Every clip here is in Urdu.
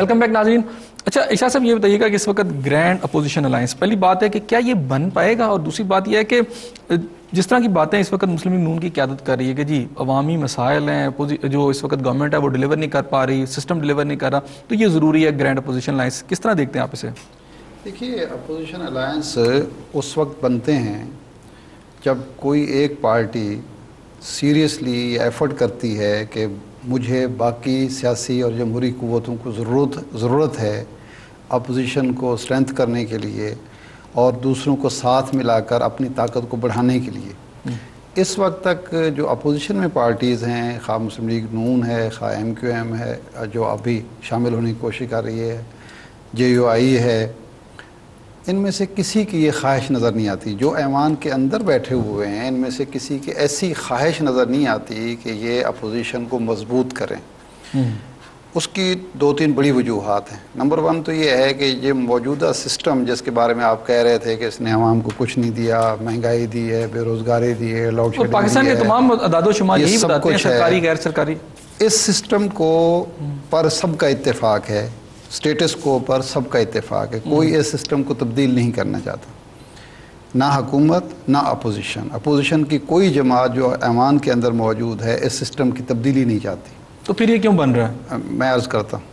ویلکم بیک ناظرین. اچھا اشاق صاحب یہ بتائیے گا کہ اس وقت گرینڈ اپوزیشن الائنس، پہلی بات ہے کہ کیا یہ بن پائے گا، اور دوسری بات یہ ہے کہ جس طرح کی باتیں اس وقت مسلم لیگ نون کی قیادت کر رہی ہے کہ جی عوامی مسائل ہیں جو اس وقت گورنمنٹ ہے وہ ڈیلیور نہیں کر پا رہی، سسٹم ڈیلیور نہیں کر رہا، تو یہ ضروری ہے گرینڈ اپوزیشن الائنس. کس طرح دیکھتے ہیں آپ اسے؟ دیکھیے اپوزیشن الائنس اس وقت بنتے ہیں جب کوئی ایک پارٹی سیریسلی ایفرٹ کرتی ہے کہ مجھے باقی سیاسی اور جمہوری قوتوں کو ضرورت ہے اپوزیشن کو اسٹرینتھ کرنے کے لیے اور دوسروں کو ساتھ ملا کر اپنی طاقت کو بڑھانے کے لیے. اس وقت تک جو اپوزیشن میں پارٹیز ہیں، خواہ مسلم لیگ نون ہے، خواہ ایم کیو ایم ہے جو ابھی شامل ہونے کی کوشش کر رہی ہے، جے یو آئی ہے، ان میں سے کسی کی یہ خواہش نظر نہیں آتی. جو ایوان کے اندر بیٹھے ہوئے ہیں ان میں سے کسی کی ایسی خواہش نظر نہیں آتی کہ یہ اپوزیشن کو مضبوط کریں. اس کی دو تین بڑی وجوہات ہیں. نمبر 1 تو یہ ہے کہ یہ موجودہ سسٹم جس کے بارے میں آپ کہہ رہے تھے کہ اس نے عوام کو کچھ نہیں دیا، مہنگائی دی ہے، بے روزگاری دی ہے، لوڈ شیڈنگ، پاکستان کے تمام اعداد و شمار یہی بتاتے ہیں، سرکاری غیر سرکاری. اس سسٹم کو پر سب کا اتفاق ہے، سٹیٹس کو پر سب کا اتفاق ہے. کوئی اس سسٹم کو تبدیل نہیں کرنا چاہتا، نہ حکومت نہ اپوزیشن. اپوزیشن کی کوئی جماعت جو ایوان کے اندر موجود ہے اس سسٹم کی تبدیلی نہیں چاہتی. تو پھر یہ کیوں بن رہا ہے؟ میں عرض کرتا ہوں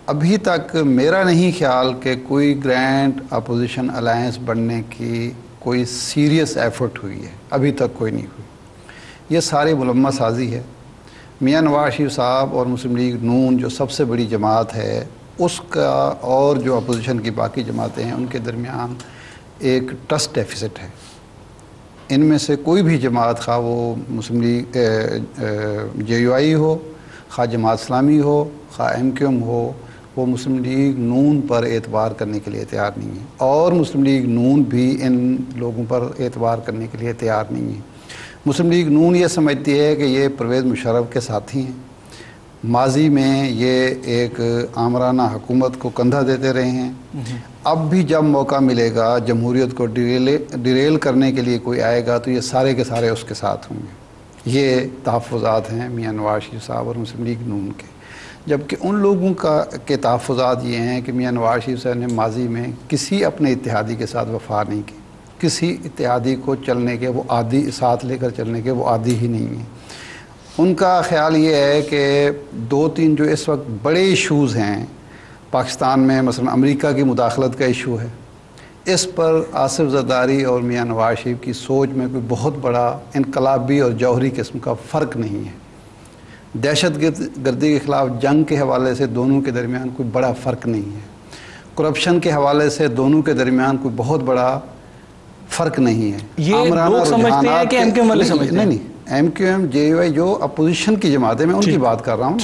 ابھی تک میرا نہیں خیال کہ کوئی گرینڈ اپوزیشن الائنس بننے کی کوئی سیریس ایفرٹ ہوئی ہے، ابھی تک کوئی نہیں ہوئی. یہ ساری ملمہ سازی ہے. میاں نواز شریف صاحب اور مسلم لیگ نون جو سب سے بڑی جماعت ہے اس کا اور جو اپوزیشن کی باقی جماعتیں ہیں ان کے درمیان ایک ٹرسٹ ڈیفیسٹ ہے. ان میں سے کوئی بھی جماعت، خواہ وہ مسلم لیگ جے یو آئی ہو، خواہ جماعت اسلامی ہو، خواہ ایم کیو ایم ہو، وہ مسلم لیگ نون پر اعتبار کرنے کے لیے تیار نہیں ہے، اور مسلم لیگ نون بھی ان لوگوں پر اعتبار کرنے کے لیے تیار نہیں ہے. مسلم لیگ نون یہ سمجھتی ہے کہ یہ پرویز مشرف کے ساتھی ہیں، ماضی میں یہ ایک آمرانہ حکومت کو کندھا دیتے رہے ہیں. اب بھی جب موقع ملے گا جمہوریت کو ڈیریل کرنے کے لیے کوئی آئے گا تو یہ سارے کے سارے اس کے ساتھ ہوں گے. یہ تحفظات ہیں میاں نواز شریف صاحب اور مسلم لیگ نون کے. جبکہ ان لوگوں کے تحفظات یہ ہیں کہ میاں نواز شریف صاحب نے ماضی میں کسی اپنے اتحادی کے ساتھ وفا نہیں کی، کسی اتحادی کو چلنے کے وہ عادی، ساتھ لے کر چلنے کے وہ عادی ہی نہیں ہیں. ان کا خیال یہ ہے کہ 2-3 جو اس وقت بڑے ایشوز ہیں پاکستان میں، مثلا امریکہ کی مداخلت کا ایشو ہے، اس پر آصف زرداری اور میاں نواز شریف کی سوچ میں کوئی بہت بڑا انقلابی اور جوہری قسم کا فرق نہیں ہے. دہشت گردی کے خلاف جنگ کے حوالے سے دونوں کے درمیان کوئی بڑا فرق نہیں ہے. کرپشن کے حوالے سے دونوں کے درمیان کوئی بہت بڑا فرق نہیں ہے. یہ لوگ سمجھتے ہیں کہ ایم کیو ایم والے سمجھتے ہیں. نہیں، M Q M, J U I جو اپوزیشن کی جماعتیں، میں ان کی بات کر رہا ہوں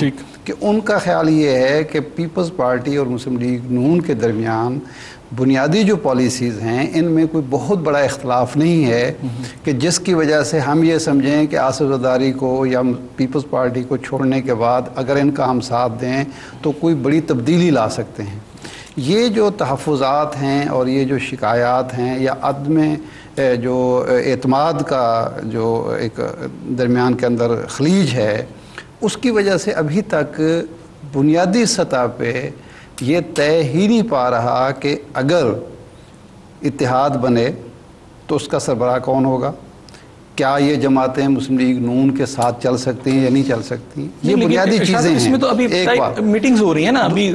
کہ ان کا خیال یہ ہے کہ پیپلز پارٹی اور مسلم لیگ نون کے درمیان بنیادی جو پالیسیز ہیں ان میں کوئی بہت بڑا اختلاف نہیں ہے کہ جس کی وجہ سے ہم یہ سمجھیں کہ آصف زرداری کو یا پیپلز پارٹی کو چھوڑنے کے بعد اگر ان کا ہم ساتھ دیں تو کوئی بڑی تبدیلی لا سکتے ہیں. یہ جو تحفظات ہیں اور یہ جو شکایات ہیں یا عدم جو اعتماد کا جو ایک درمیان کے اندر خلیج ہے، اس کی وجہ سے ابھی تک بنیادی سطح پہ یہ طے ہی نہیں پا رہا کہ اگر اتحاد بنے تو اس کا سربراہ کون ہوگا، کیا یہ جماعتیں مسلم لیگ نون کے ساتھ چل سکتی ہیں یا نہیں چل سکتی. یہ بنیادی چیزیں ہیں. اس میں تو ابھی میٹنگز ہو رہی ہیں نا، ابھی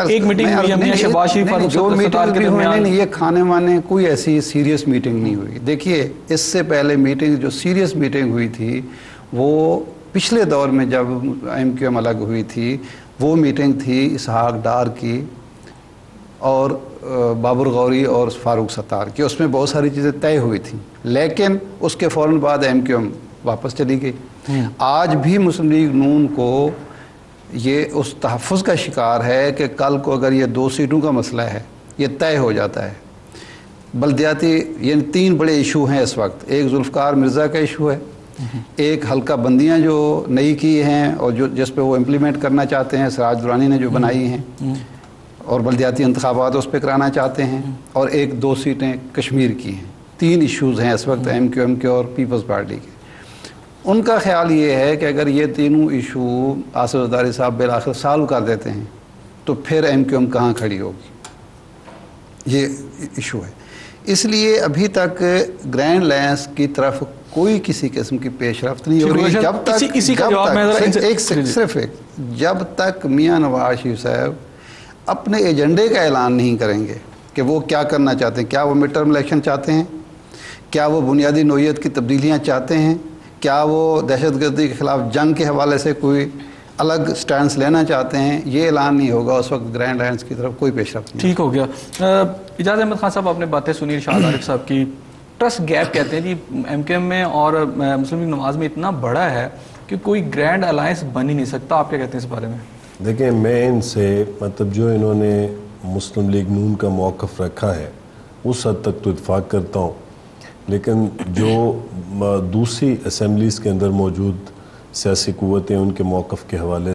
ایک میٹنگ ہوئی ہے شہباز شریف اور جو میٹنگ بھی ہوئی نہیں، یہ کھانے وانے کوئی ایسی سیریس میٹنگ نہیں ہوئی. دیکھیے اس سے پہلے میٹنگ جو سیریس میٹنگ ہوئی تھی وہ پچھلے دور میں جب ایم کیو ایم الگ ہوئی تھی، وہ میٹنگ تھی اسحاق ڈار کی اور بابر غوری اور فاروق ستار کی. اس میں بہت ساری چیزیں طے ہوئی تھیں، لیکن اس کے فوراً بعد ایم کیو ایم واپس چلی گئی. آج بھی مسلم لیگ نون کو یہ اس تحفظ کا شکار ہے کہ کل کو اگر یہ 2 سیٹوں کا مسئلہ ہے یہ طے ہو جاتا ہے. بلدیاتی یعنی 3 بڑے ایشو ہیں اس وقت. ایک ذوالفقار مرزا کا ایشو ہے، ایک حلقہ بندیاں جو نئی کی ہیں اور جس پہ وہ امپلیمنٹ کرنا چاہتے ہیں، سراج درانی نے جو بنائی ہیں اور بلدیاتی انتخابات اس پہ کرانا چاہتے ہیں، اور ایک 2 سیٹیں کشمیر کی ہیں. 3 ایشوز ہیں اس وقت ایم کیو ایم کے اور پیپلز پارٹی کے. ان کا خیال یہ ہے کہ اگر یہ تینوں ایشو آصف زرداری صاحب بالآخر سالو کر دیتے ہیں تو پھر MQM کہاں کھڑی ہوگی؟ یہ ایشو ہے. اس لیے ابھی تک گرینڈ الائنس کی طرف کوئی کسی قسم کی پیش رفت نہیں ہو رہی جب تک صرف جب تک میاں نواز شریف صاحب اپنے ایجنڈے کا اعلان نہیں کریں گے کہ وہ کیا کرنا چاہتے ہیں. کیا وہ مڈ ٹرم الیکشن چاہتے ہیں؟ کیا وہ بنیادی نوعیت کی تبدیلیاں چاہتے ہیں؟ کیا وہ دہشت گردی کے خلاف جنگ کے حوالے سے کوئی الگ سٹینس لینا چاہتے ہیں؟ یہ اعلان نہیں ہوگا اس وقت گرینڈ الائنس کی طرف کوئی پیش رفت نہیں. ٹھیک ہو گیا. اجاز احمد خان صاحب، آپ نے باتیں سنی ارشاد عارف صاحب کی. ٹرسٹ گیپ کہتے ہیں جی MQM میں اور مسلم لیگ نواز میں اتنا بڑا ہے کہ کوئی گرینڈ الائنس بن ہی نہیں سکتا. آپ کیا کہتے ہیں اس بارے میں؟ دیکھیں، میں ان سے مطلب جو انہوں نے مسلم لیگ نون کا موقف رکھا ہے اس حد تک تو اتفاق کرتا ہوں، لیکن جو دوسری اسمبلیز کے اندر موجود سیاسی قوتیں ان کے موقف کے حوالے